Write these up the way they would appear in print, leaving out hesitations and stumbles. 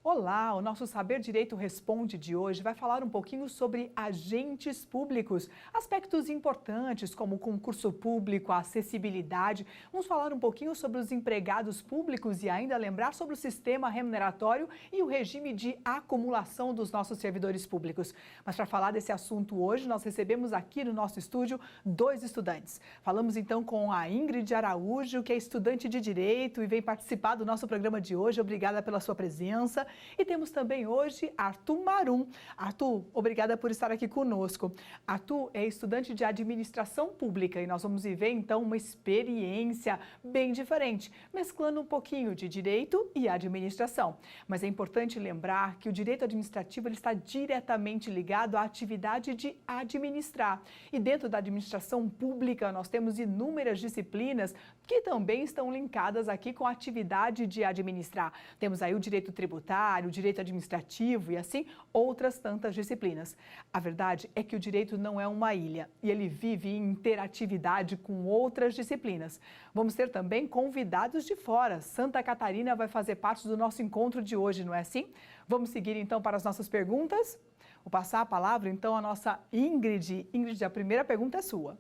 Olá, o nosso Saber Direito Responde de hoje vai falar um pouquinho sobre agentes públicos, aspectos importantes como o concurso público, a acessibilidade. Vamos falar um pouquinho sobre os empregados públicos e ainda lembrar sobre o sistema remuneratório e o regime de acumulação dos nossos servidores públicos. Mas para falar desse assunto hoje, nós recebemos aqui no nosso estúdio dois estudantes. Falamos então com a Ingrid Araújo, que é estudante de Direito e vem participar do nosso programa de hoje. Obrigada pela sua presença. E temos também hoje Arthur Marum. Arthur, obrigada por estar aqui conosco. Arthur é estudante de Administração Pública e nós vamos viver então uma experiência bem diferente, mesclando um pouquinho de Direito e Administração. Mas é importante lembrar que o Direito Administrativo ele está diretamente ligado à atividade de administrar. E dentro da Administração Pública nós temos inúmeras disciplinas que também estão linkadas aqui com a atividade de administrar. Temos aí o Direito Tributário, o direito administrativo e assim outras tantas disciplinas. A verdade é que o direito não é uma ilha e ele vive em interatividade com outras disciplinas. Vamos ter também convidados de fora. Santa Catarina vai fazer parte do nosso encontro de hoje, não é assim? Vamos seguir então para as nossas perguntas? Vou passar a palavra então à nossa Ingrid. Ingrid, a primeira pergunta é sua.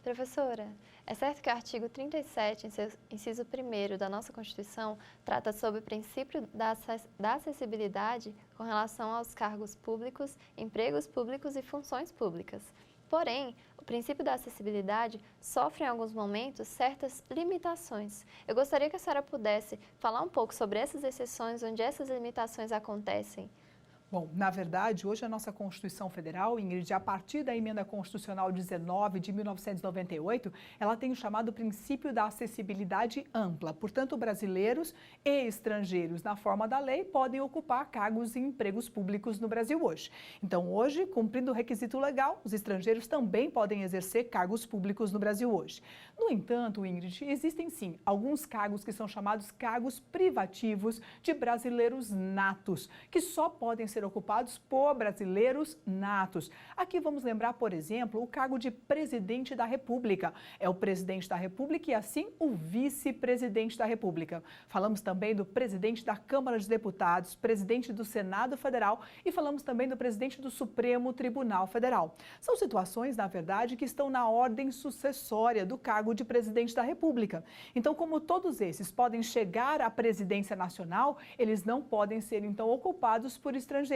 Professora, é certo que o artigo 37, inciso 1º da nossa Constituição, trata sobre o princípio da acessibilidade com relação aos cargos públicos, empregos públicos e funções públicas. Porém, o princípio da acessibilidade sofre em alguns momentos certas limitações. Eu gostaria que a senhora pudesse falar um pouco sobre essas exceções, onde essas limitações acontecem. Bom, na verdade, hoje a nossa Constituição Federal, Ingrid, a partir da Emenda Constitucional 19 de 1998, ela tem o chamado princípio da acessibilidade ampla. Portanto, brasileiros e estrangeiros, na forma da lei, podem ocupar cargos e empregos públicos no Brasil hoje. Então, hoje, cumprindo o requisito legal, os estrangeiros também podem exercer cargos públicos no Brasil hoje. No entanto, Ingrid, existem sim alguns cargos que são chamados cargos privativos de brasileiros natos, que só podem ser ocupados por brasileiros natos. Aqui vamos lembrar, por exemplo, o cargo de presidente da República. É o presidente da República e assim o vice-presidente da República. Falamos também do presidente da Câmara de Deputados, presidente do Senado Federal e falamos também do presidente do Supremo Tribunal Federal. São situações, na verdade, que estão na ordem sucessória do cargo de presidente da República. Então, como todos esses podem chegar à presidência nacional, eles não podem ser, então, ocupados por estrangeiros.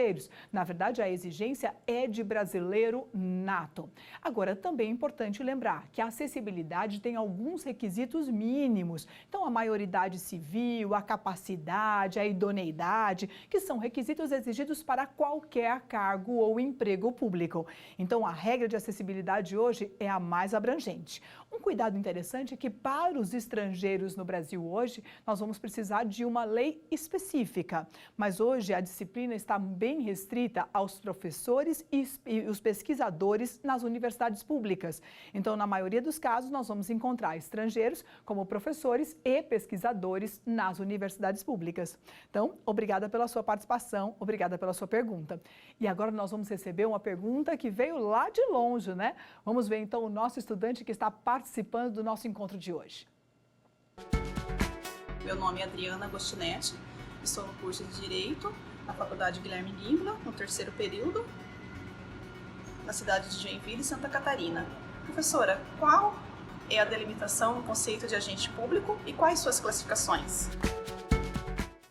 Na verdade, a exigência é de brasileiro nato. Agora, também é importante lembrar que a acessibilidade tem alguns requisitos mínimos. Então, a maioridade civil, a capacidade, a idoneidade, que são requisitos exigidos para qualquer cargo ou emprego público. Então, a regra de acessibilidade hoje é a mais abrangente. Um cuidado interessante é que para os estrangeiros no Brasil hoje, nós vamos precisar de uma lei específica. Mas hoje a disciplina está bem restrita aos professores e os pesquisadores nas universidades públicas. Então, na maioria dos casos, nós vamos encontrar estrangeiros como professores e pesquisadores nas universidades públicas. Então, obrigada pela sua participação, obrigada pela sua pergunta. E agora nós vamos receber uma pergunta que veio lá de longe, né? Vamos ver então o nosso estudante que está participando do nosso encontro de hoje. Meu nome é Adriana Agostinetti, estou no curso de Direito na Faculdade Guilherme Guimbla, no 3º período, na cidade de Joinville, Santa Catarina. Professora, qual é a delimitação no conceito de agente público e quais suas classificações?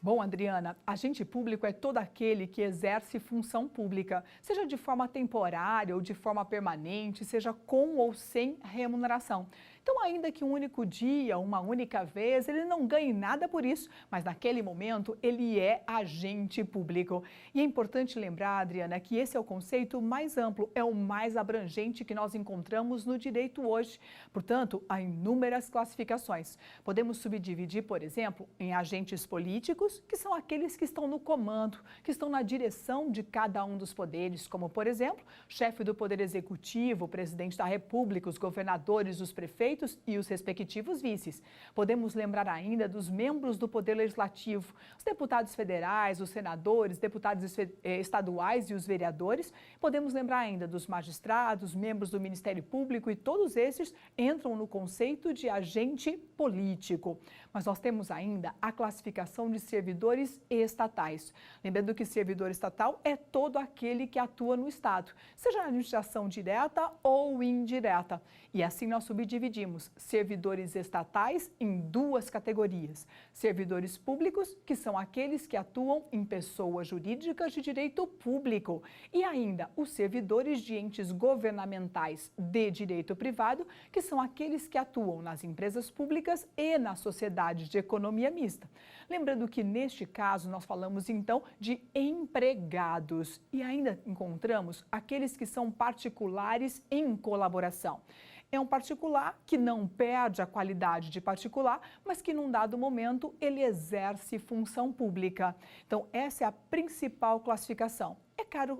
Bom, Adriana, agente público é todo aquele que exerce função pública, seja de forma temporária ou de forma permanente, seja com ou sem remuneração. Então, ainda que um único dia, uma única vez, ele não ganhe nada por isso, mas naquele momento ele é agente público. E é importante lembrar, Adriana, que esse é o conceito mais amplo, é o mais abrangente que nós encontramos no direito hoje. Portanto, há inúmeras classificações. Podemos subdividir, por exemplo, em agentes políticos, que são aqueles que estão no comando, que estão na direção de cada um dos poderes, como, por exemplo, chefe do Poder Executivo, o presidente da República, os governadores, os prefeitos, prefeitos e os respectivos vices. Podemos lembrar ainda dos membros do Poder Legislativo, os deputados federais, os senadores, deputados estaduais e os vereadores. Podemos lembrar ainda dos magistrados, membros do Ministério Público, e todos esses entram no conceito de agente político. Mas nós temos ainda a classificação de servidores estatais. Lembrando que servidor estatal é todo aquele que atua no Estado, seja na administração direta ou indireta. E assim nós subdividimos servidores estatais em duas categorias. Servidores públicos, que são aqueles que atuam em pessoas jurídicas de direito público. E ainda os servidores de entes governamentais de direito privado, que são aqueles que atuam nas empresas públicas e nas sociedades de economia mista. Lembrando que neste caso nós falamos então de empregados e ainda encontramos aqueles que são particulares em colaboração. É um particular que não perde a qualidade de particular, mas que num dado momento ele exerce função pública. Então essa é a principal classificação.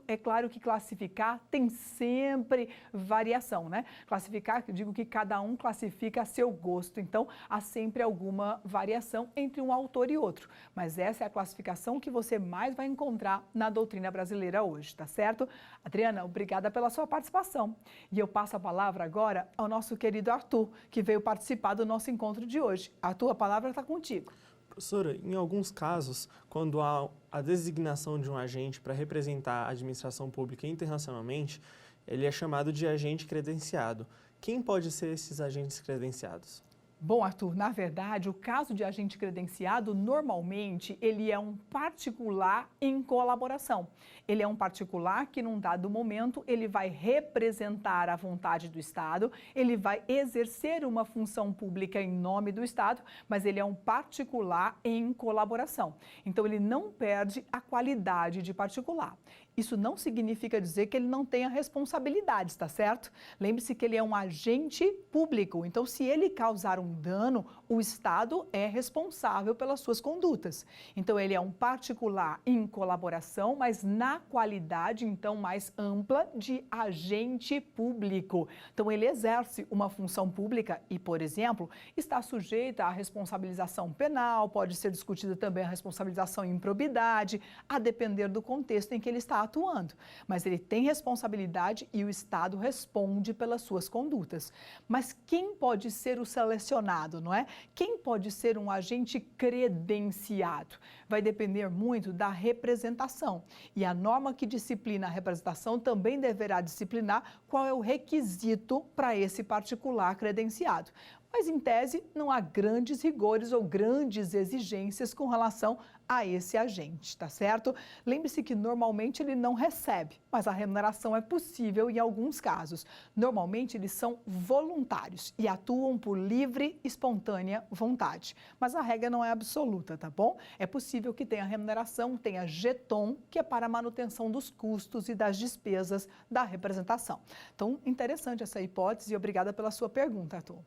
É claro que classificar tem sempre variação, né? Classificar, eu digo que cada um classifica a seu gosto, então há sempre alguma variação entre um autor e outro. Mas essa é a classificação que você mais vai encontrar na doutrina brasileira hoje, tá certo? Adriana, obrigada pela sua participação. E eu passo a palavra agora ao nosso querido Arthur, que veio participar do nosso encontro de hoje. Arthur, a palavra está contigo. Professora, em alguns casos, quando há a designação de um agente para representar a administração pública internacionalmente, ele é chamado de agente credenciado. Quem pode ser esses agentes credenciados? Bom, Arthur, na verdade, o caso de agente credenciado, normalmente, ele é um particular em colaboração. Ele é um particular que, num dado momento, ele vai representar a vontade do Estado, ele vai exercer uma função pública em nome do Estado, mas ele é um particular em colaboração. Então, ele não perde a qualidade de particular. Isso não significa dizer que ele não tenha responsabilidades, tá certo? Lembre-se que ele é um agente público, então se ele causar um dano, o Estado é responsável pelas suas condutas. Então ele é um particular em colaboração, mas na qualidade então mais ampla de agente público. Então ele exerce uma função pública e, por exemplo, está sujeito à responsabilização penal, pode ser discutida também a responsabilização em improbidade, a depender do contexto em que ele está atuando, mas ele tem responsabilidade e o Estado responde pelas suas condutas. Mas quem pode ser o selecionado, não é? Quem pode ser um agente credenciado? Vai depender muito da representação. E a norma que disciplina a representação também deverá disciplinar qual é o requisito para esse particular credenciado. Mas, em tese, não há grandes rigores ou grandes exigências com relação a esse agente, tá certo? Lembre-se que normalmente ele não recebe, mas a remuneração é possível em alguns casos. Normalmente eles são voluntários e atuam por livre e espontânea vontade. Mas a regra não é absoluta, tá bom? É possível que tenha remuneração, tenha jeton, que é para a manutenção dos custos e das despesas da representação. Então, interessante essa hipótese e obrigada pela sua pergunta, Arthur.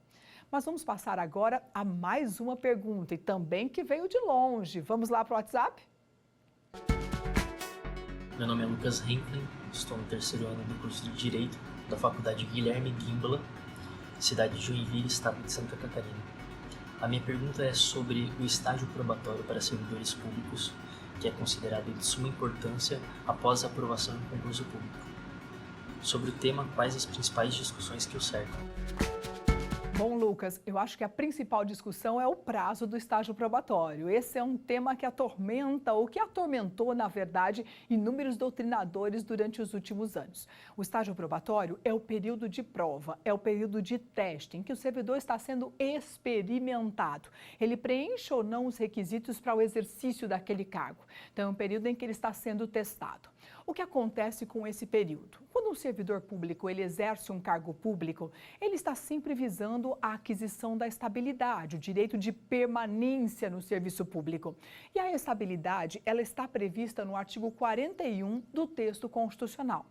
Mas vamos passar agora a mais uma pergunta e também que veio de longe. Vamos lá para o WhatsApp? Meu nome é Lucas Henklin, estou no terceiro ano do curso de Direito da Faculdade Guilherme Guimbala, cidade de Joinville, estado de Santa Catarina. A minha pergunta é sobre o estágio probatório para servidores públicos, que é considerado de suma importância após a aprovação em concurso público. Sobre o tema, quais as principais discussões que o cercam? Bom, Lucas, eu acho que a principal discussão é o prazo do estágio probatório. Esse é um tema que atormenta, ou que atormentou, na verdade, inúmeros doutrinadores durante os últimos anos. O estágio probatório é o período de prova, é o período de teste, em que o servidor está sendo experimentado. Ele preenche ou não os requisitos para o exercício daquele cargo. Então, é um período em que ele está sendo testado. O que acontece com esse período? Quando um servidor público ele exerce um cargo público, ele está sempre visando a aquisição da estabilidade, o direito de permanência no serviço público. E a estabilidade, ela está prevista no artigo 41 do texto constitucional.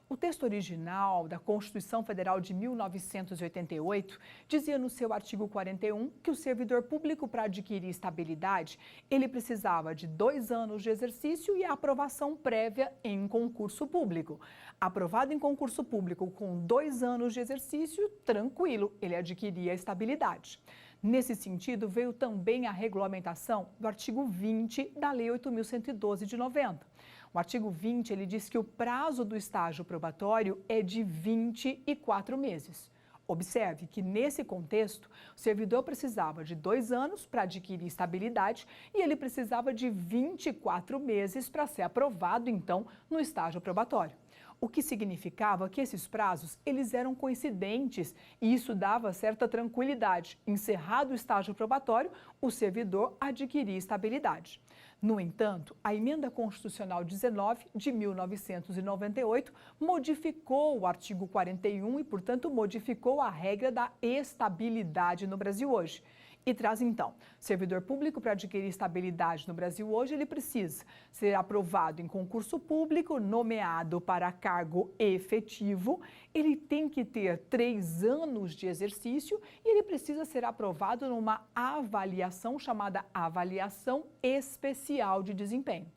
O texto original da Constituição Federal de 1988 dizia no seu artigo 41 que o servidor público, para adquirir estabilidade, ele precisava de 2 anos de exercício e a aprovação prévia em concurso público. Aprovado em concurso público com 2 anos de exercício, tranquilo, ele adquiria estabilidade. Nesse sentido, veio também a regulamentação do artigo 20 da Lei 8.112 de 90. O artigo 20, ele diz que o prazo do estágio probatório é de 24 meses. Observe que, nesse contexto, o servidor precisava de 2 anos para adquirir estabilidade e ele precisava de 24 meses para ser aprovado, então, no estágio probatório. O que significava que esses prazos, eles eram coincidentes e isso dava certa tranquilidade. Encerrado o estágio probatório, o servidor adquiria estabilidade. No entanto, a Emenda Constitucional 19 de 1998 modificou o artigo 41 e, portanto, modificou a regra da estabilidade no Brasil hoje. E traz, então, servidor público para adquirir estabilidade no Brasil hoje, ele precisa ser aprovado em concurso público, nomeado para cargo efetivo, ele tem que ter 3 anos de exercício e ele precisa ser aprovado numa avaliação chamada avaliação especial de desempenho.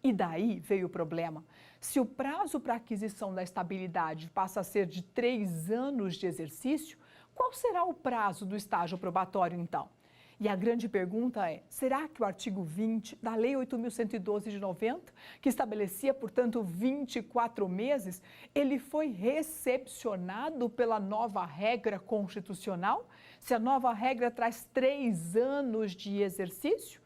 E daí veio o problema. Se o prazo para aquisição da estabilidade passa a ser de 3 anos de exercício, qual será o prazo do estágio probatório, então? E a grande pergunta é, será que o artigo 20 da Lei 8.112 de 90, que estabelecia, portanto, 24 meses, ele foi recepcionado pela nova regra constitucional? Se a nova regra traz 3 anos de exercício?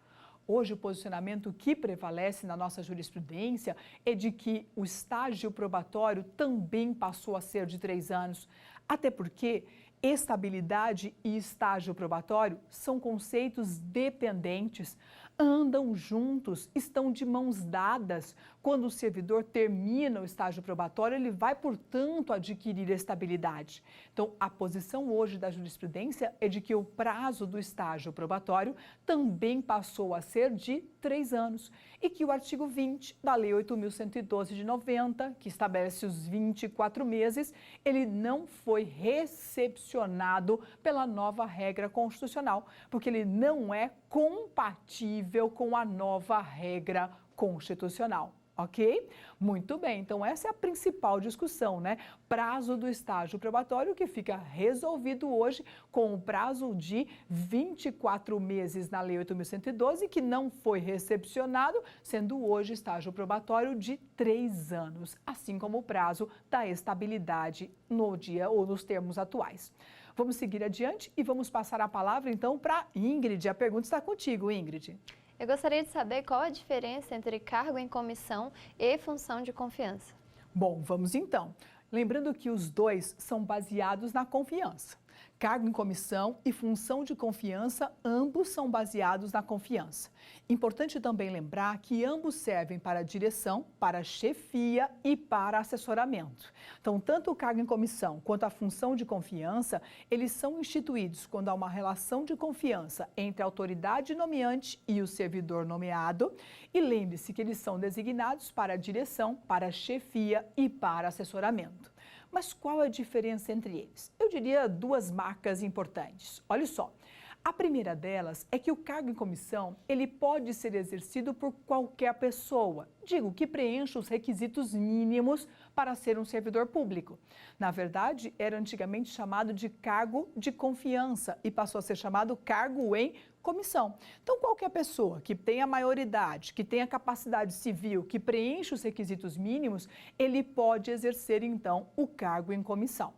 Hoje, o posicionamento que prevalece na nossa jurisprudência é de que o estágio probatório também passou a ser de 3 anos, até porque estabilidade e estágio probatório são conceitos dependentes, andam juntos, estão de mãos dadas. Quando o servidor termina o estágio probatório, ele vai, portanto, adquirir estabilidade. Então, a posição hoje da jurisprudência é de que o prazo do estágio probatório também passou a ser de 3 anos e que o artigo 20 da Lei 8.112 de 90, que estabelece os 24 meses, ele não foi recepcionado pela nova regra constitucional, porque ele não é compatível com a nova regra constitucional. Ok? Muito bem, então essa é a principal discussão, né? Prazo do estágio probatório que fica resolvido hoje com o prazo de 24 meses na Lei 8.112, que não foi recepcionado, sendo hoje estágio probatório de 3 anos, assim como o prazo da estabilidade no dia ou nos termos atuais. Vamos seguir adiante e vamos passar a palavra então para Ingrid. A pergunta está contigo, Ingrid. Eu gostaria de saber qual a diferença entre cargo em comissão e função de confiança. Bom, vamos então. Lembrando que os dois são baseados na confiança. Cargo em comissão e função de confiança, ambos são baseados na confiança. Importante também lembrar que ambos servem para direção, para chefia e para assessoramento. Então, tanto o cargo em comissão quanto a função de confiança, eles são instituídos quando há uma relação de confiança entre a autoridade nomeante e o servidor nomeado. E lembre-se que eles são designados para direção, para chefia e para assessoramento. Mas qual a diferença entre eles? Eu diria 2 marcas importantes. Olha só, a primeira delas é que o cargo em comissão, ele pode ser exercido por qualquer pessoa, digo, que preencha os requisitos mínimos para ser um servidor público. Na verdade, era antigamente chamado de cargo de confiança e passou a ser chamado cargo em comissão. Então, qualquer pessoa que tenha maioridade, que tenha capacidade civil, que preencha os requisitos mínimos, ele pode exercer, então, o cargo em comissão.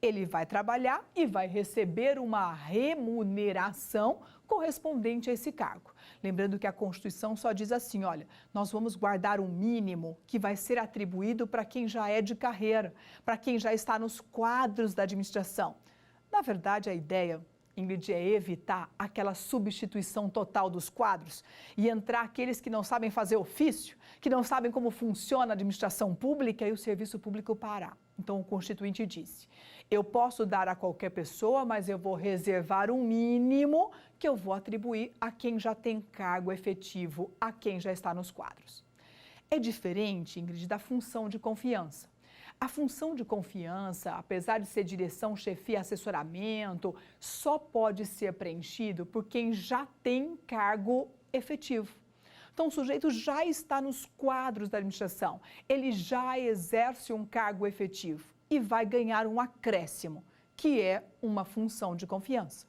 Ele vai trabalhar e vai receber uma remuneração correspondente a esse cargo. Lembrando que a Constituição só diz assim, olha, nós vamos guardar um mínimo que vai ser atribuído para quem já é de carreira, para quem já está nos quadros da administração. Na verdade, a ideia, Ingrid, é evitar aquela substituição total dos quadros e entrar aqueles que não sabem fazer ofício, que não sabem como funciona a administração pública e o serviço público parar. Então, o Constituinte disse, eu posso dar a qualquer pessoa, mas eu vou reservar um mínimo que eu vou atribuir a quem já tem cargo efetivo, a quem já está nos quadros. É diferente, Ingrid, da função de confiança. A função de confiança, apesar de ser direção, chefia, assessoramento, só pode ser preenchido por quem já tem cargo efetivo. Então, o sujeito já está nos quadros da administração, ele já exerce um cargo efetivo e vai ganhar um acréscimo, que é uma função de confiança.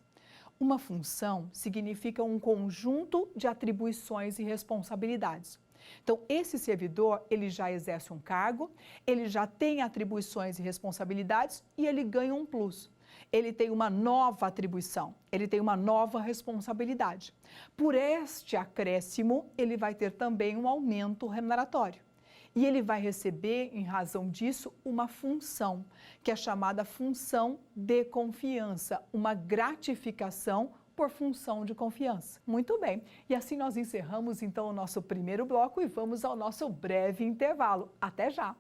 Uma função significa um conjunto de atribuições e responsabilidades. Então, esse servidor, ele já exerce um cargo, ele já tem atribuições e responsabilidades e ele ganha um plus. Ele tem uma nova atribuição, ele tem uma nova responsabilidade. Por este acréscimo, ele vai ter também um aumento remuneratório. E ele vai receber, em razão disso, uma função, que é chamada função de confiança, uma gratificação por função de confiança. Muito bem, e assim nós encerramos então o nosso primeiro bloco e vamos ao nosso breve intervalo. Até já!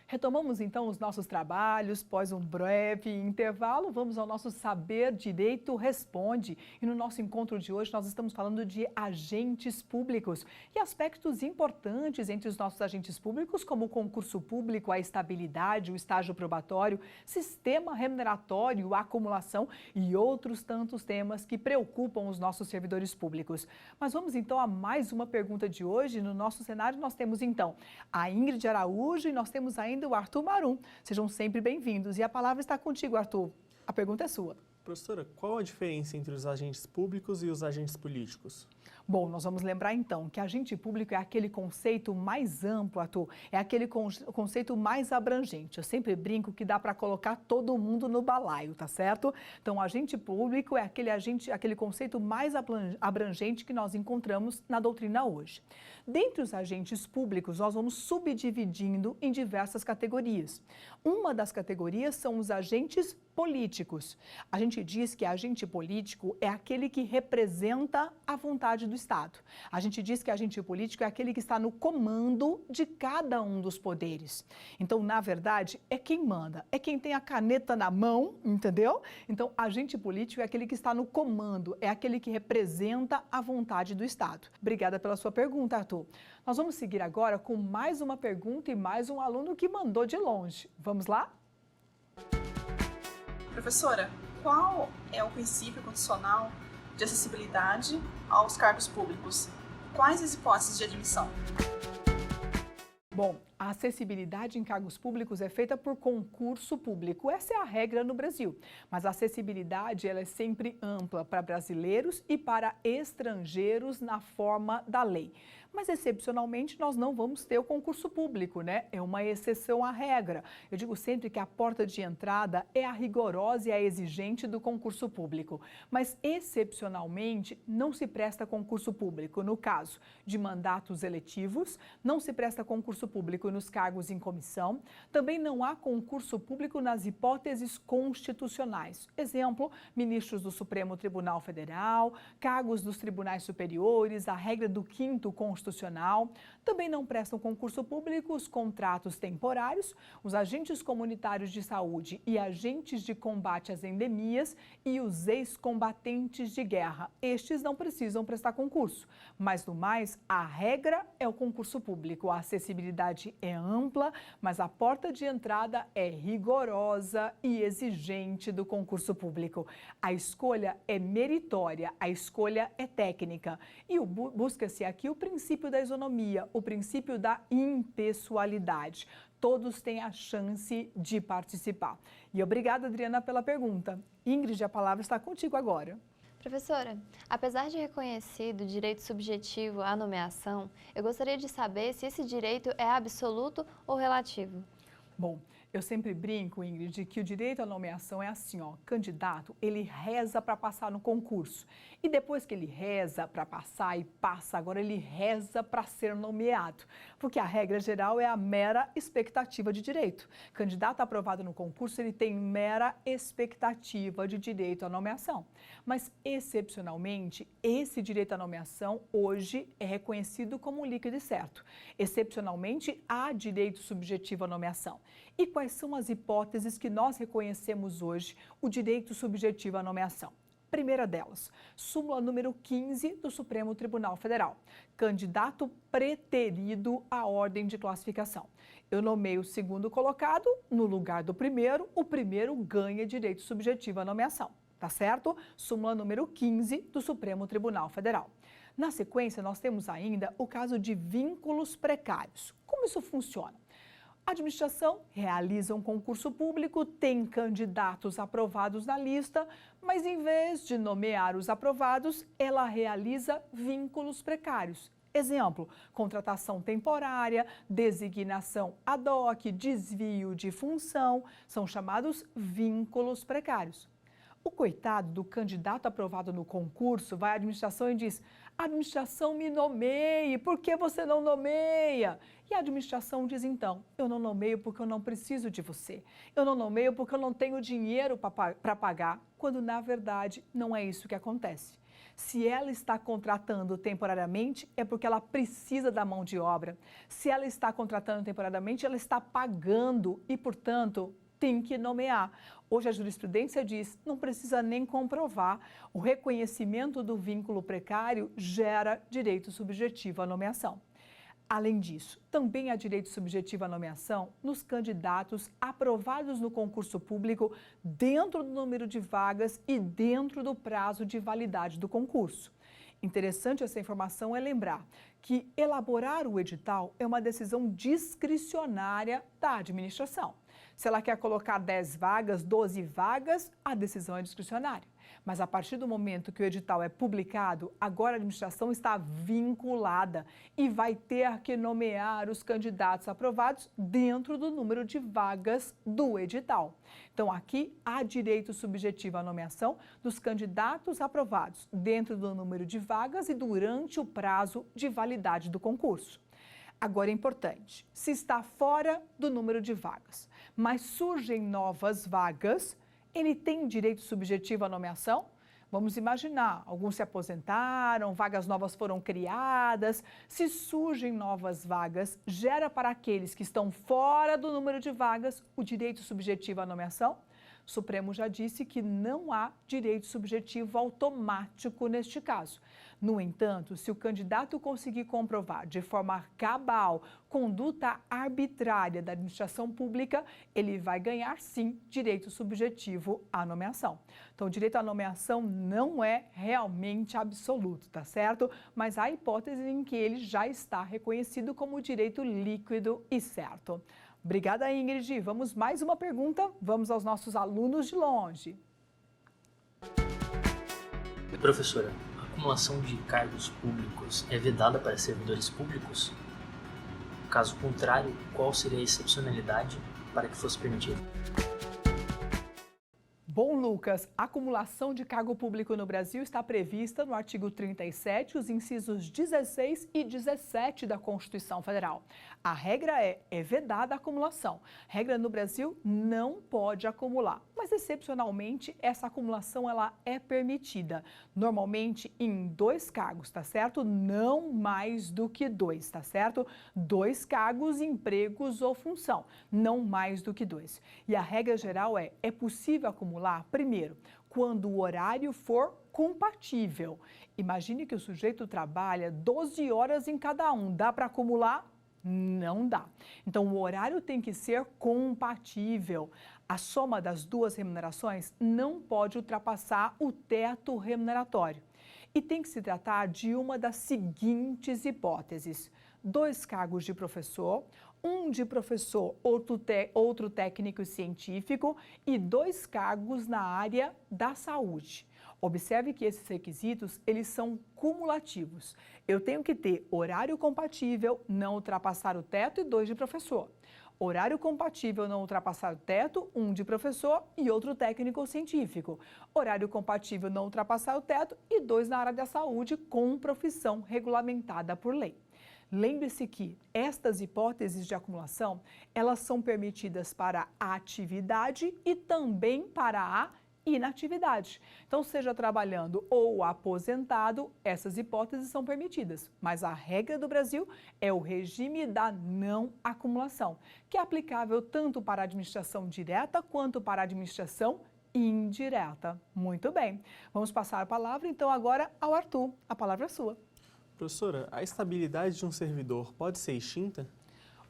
Retomamos então os nossos trabalhos, após um breve intervalo, vamos ao nosso Saber Direito Responde. E no nosso encontro de hoje nós estamos falando de agentes públicos e aspectos importantes entre os nossos agentes públicos, como o concurso público, a estabilidade, o estágio probatório, sistema remuneratório, a acumulação e outros tantos temas que preocupam os nossos servidores públicos. Mas vamos então a mais uma pergunta de hoje. No nosso cenário nós temos então a Ingrid Araújo e nós temos ainda o Arthur Marum. Sejam sempre bem-vindos. E a palavra está contigo, Arthur. A pergunta é sua. Professora, qual a diferença entre os agentes públicos e os agentes políticos? Bom, nós vamos lembrar então que agente público é aquele conceito mais amplo, Arthur, é aquele conceito mais abrangente. Eu sempre brinco que dá para colocar todo mundo no balaio, tá certo? Então, agente público é aquele conceito mais abrangente que nós encontramos na doutrina hoje. Dentre os agentes públicos, nós vamos subdividindo em diversas categorias. Uma das categorias são os agentes políticos. A gente diz que agente político é aquele que representa a vontade do Estado. A gente diz que agente político é aquele que está no comando de cada um dos poderes. Então, na verdade, é quem manda, é quem tem a caneta na mão, entendeu? Então, agente político é aquele que está no comando, é aquele que representa a vontade do Estado. Obrigada pela sua pergunta, Arthur. Nós vamos seguir agora com mais uma pergunta e mais um aluno que mandou de longe. Vamos lá? Professora, qual é o princípio constitucional de acessibilidade aos cargos públicos? Quais as hipóteses de admissão? Bom, a acessibilidade em cargos públicos é feita por concurso público. Essa é a regra no Brasil. Mas a acessibilidade ela é sempre ampla para brasileiros e para estrangeiros na forma da lei. Mas, excepcionalmente, nós não vamos ter o concurso público, né? É uma exceção à regra. Eu digo sempre que a porta de entrada é a rigorosa e a exigente do concurso público. Mas, excepcionalmente, não se presta concurso público no caso de mandatos eletivos, não se presta concurso público nos cargos em comissão, também não há concurso público nas hipóteses constitucionais. Exemplo, ministros do Supremo Tribunal Federal, cargos dos tribunais superiores, a regra do 5º Constitucional. Também não prestam concurso público os contratos temporários, os agentes comunitários de saúde e agentes de combate às endemias e os ex-combatentes de guerra. Estes não precisam prestar concurso, mas no mais, a regra é o concurso público. A acessibilidade é ampla, mas a porta de entrada é rigorosa e exigente do concurso público. A escolha é meritória, a escolha é técnica e busca-se aqui o princípio da isonomia, o princípio da impessoalidade. Todos têm a chance de participar. E obrigada, Adriana, pela pergunta. Ingrid, a palavra está contigo agora. Professora, apesar de reconhecido o direito subjetivo à nomeação, eu gostaria de saber se esse direito é absoluto ou relativo. Bom, Eu sempre brinco, Ingrid, que o direito à nomeação é assim, ó, candidato, ele reza para passar no concurso. E depois que ele reza para passar e passa, agora ele reza para ser nomeado. Porque a regra geral é a mera expectativa de direito. Candidato aprovado no concurso, ele tem mera expectativa de direito à nomeação. Mas, excepcionalmente, esse direito à nomeação hoje é reconhecido como líquido e certo. Excepcionalmente, há direito subjetivo à nomeação. E quais são as hipóteses que nós reconhecemos hoje o direito subjetivo à nomeação? Primeira delas, súmula número 15 do Supremo Tribunal Federal. Candidato preterido à ordem de classificação. Eu nomeio o segundo colocado no lugar do primeiro, o primeiro ganha direito subjetivo à nomeação. Tá certo? Súmula número 15 do Supremo Tribunal Federal. Na sequência, nós temos ainda o caso de vínculos precários. Como isso funciona? A administração realiza um concurso público, tem candidatos aprovados na lista, mas em vez de nomear os aprovados, ela realiza vínculos precários. Exemplo, contratação temporária, designação ad hoc, desvio de função, são chamados vínculos precários. O coitado do candidato aprovado no concurso vai à administração e diz: administração me nomeie, por que você não nomeia? E a administração diz então: eu não nomeio porque eu não preciso de você. Eu não nomeio porque eu não tenho dinheiro para pagar, quando na verdade não é isso que acontece. Se ela está contratando temporariamente, é porque ela precisa da mão de obra. Se ela está contratando temporariamente, ela está pagando e, portanto, tem que nomear. Hoje a jurisprudência diz, não precisa nem comprovar. O reconhecimento do vínculo precário gera direito subjetivo à nomeação. Além disso, também há direito subjetivo à nomeação nos candidatos aprovados no concurso público dentro do número de vagas e dentro do prazo de validade do concurso. Interessante essa informação é lembrar que elaborar o edital é uma decisão discricionária da administração. Se ela quer colocar 10 vagas, 12 vagas, a decisão é discricionária. Mas a partir do momento que o edital é publicado, agora a administração está vinculada e vai ter que nomear os candidatos aprovados dentro do número de vagas do edital. Então, aqui há direito subjetivo à nomeação dos candidatos aprovados dentro do número de vagas e durante o prazo de validade do concurso. Agora é importante, se está fora do número de vagas, mas surgem novas vagas, ele tem direito subjetivo à nomeação? Vamos imaginar, alguns se aposentaram, vagas novas foram criadas. Se surgem novas vagas, gera para aqueles que estão fora do número de vagas o direito subjetivo à nomeação? O Supremo já disse que não há direito subjetivo automático neste caso. No entanto, se o candidato conseguir comprovar de forma cabal conduta arbitrária da administração pública, ele vai ganhar, sim, direito subjetivo à nomeação. Então, o direito à nomeação não é realmente absoluto, tá certo? Mas há hipóteses em que ele já está reconhecido como direito líquido e certo. Obrigada, Ingrid. Vamos mais uma pergunta. Vamos aos nossos alunos de longe. Professora, a acumulação de cargos públicos é vedada para servidores públicos? Caso contrário, qual seria a excepcionalidade para que fosse permitido? Bom, Lucas, a acumulação de cargo público no Brasil está prevista no artigo 37, os incisos 16 e 17 da Constituição Federal. A regra é vedada a acumulação. Regra no Brasil, não pode acumular, mas excepcionalmente essa acumulação ela é permitida. Normalmente em 2 cargos, tá certo? Não mais do que 2, tá certo? 2 cargos, empregos ou função, não mais do que 2. E a regra geral é possível acumular, primeiro, quando o horário for compatível. Imagine que o sujeito trabalha 12 horas em cada um. Dá para acumular? Não dá. Então, o horário tem que ser compatível. A soma das 2 remunerações não pode ultrapassar o teto remuneratório. E tem que se tratar de uma das seguintes hipóteses: 2 cargos de professor, um de professor, outro técnico científico e 2 cargos na área da saúde. Observe que esses requisitos, eles são cumulativos. Eu tenho que ter horário compatível, não ultrapassar o teto e 2 de professor. Horário compatível não ultrapassar o teto, um de professor e outro técnico científico. Horário compatível não ultrapassar o teto e 2 na área da saúde com profissão regulamentada por lei. Lembre-se que estas hipóteses de acumulação, elas são permitidas para a atividade e também para a inatividade. Então, seja trabalhando ou aposentado, essas hipóteses são permitidas. Mas a regra do Brasil é o regime da não acumulação, que é aplicável tanto para a administração direta quanto para a administração indireta. Muito bem. Vamos passar a palavra, então, agora ao Arthur. A palavra é sua. Professora, a estabilidade de um servidor pode ser extinta?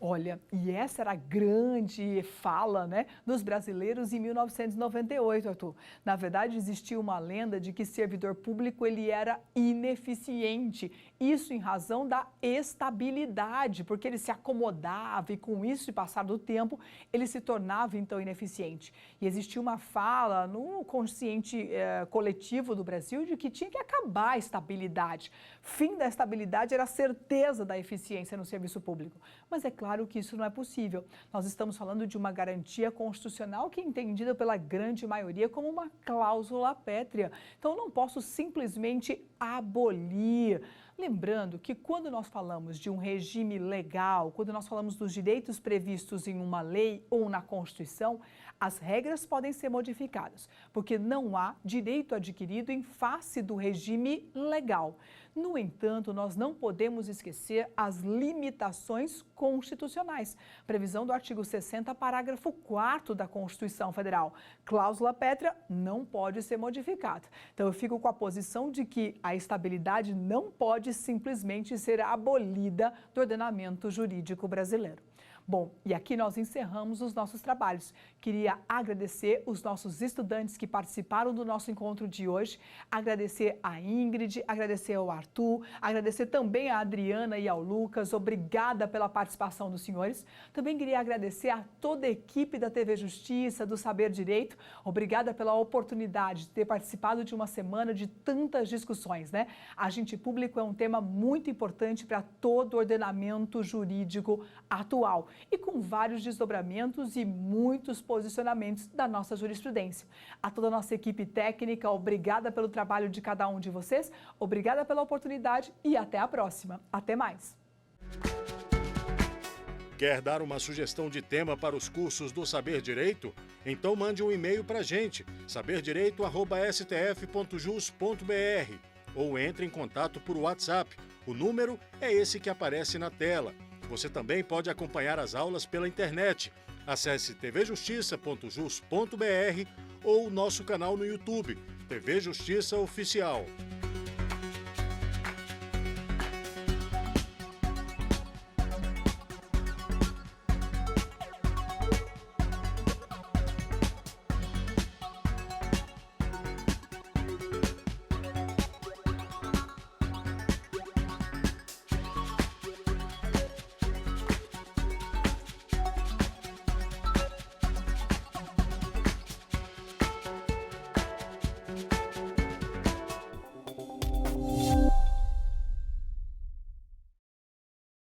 Olha, e essa era a grande fala, né, dos brasileiros em 1998, Arthur. Na verdade, existia uma lenda de que servidor público ele era ineficiente. Isso em razão da estabilidade, porque ele se acomodava e com isso, e passar do tempo, ele se tornava então ineficiente. E existia uma fala no consciente coletivo do Brasil de que tinha que acabar a estabilidade. Fim da estabilidade era a certeza da eficiência no serviço público. Mas é claro que isso não é possível. Nós estamos falando de uma garantia constitucional que é entendida pela grande maioria como uma cláusula pétrea. Então, eu não posso simplesmente abolir. Lembrando que quando nós falamos de um regime legal, quando nós falamos dos direitos previstos em uma lei ou na Constituição, as regras podem ser modificadas, porque não há direito adquirido em face do regime legal. No entanto, nós não podemos esquecer as limitações constitucionais. Previsão do artigo 60, parágrafo 4º da Constituição Federal. Cláusula pétrea não pode ser modificada. Então, eu fico com a posição de que a estabilidade não pode simplesmente ser abolida do ordenamento jurídico brasileiro. Bom, e aqui nós encerramos os nossos trabalhos. Queria agradecer os nossos estudantes que participaram do nosso encontro de hoje, agradecer a Ingrid, agradecer ao Arthur, agradecer também a Adriana e ao Lucas, obrigada pela participação dos senhores. Também queria agradecer a toda a equipe da TV Justiça, do Saber Direito, obrigada pela oportunidade de ter participado de uma semana de tantas discussões, né? Agente público é um tema muito importante para todo o ordenamento jurídico atual e com vários desdobramentos e muitos posicionamentos da nossa jurisprudência. A toda a nossa equipe técnica, obrigada pelo trabalho de cada um de vocês, obrigada pela oportunidade e até a próxima. Até mais! Quer dar uma sugestão de tema para os cursos do Saber Direito? Então mande um e-mail para a gente, saberdireito@stf.jus.br, ou entre em contato por WhatsApp. O número é esse que aparece na tela. Você também pode acompanhar as aulas pela internet. Acesse tvjustiça.jus.br ou nosso canal no YouTube, TV Justiça Oficial.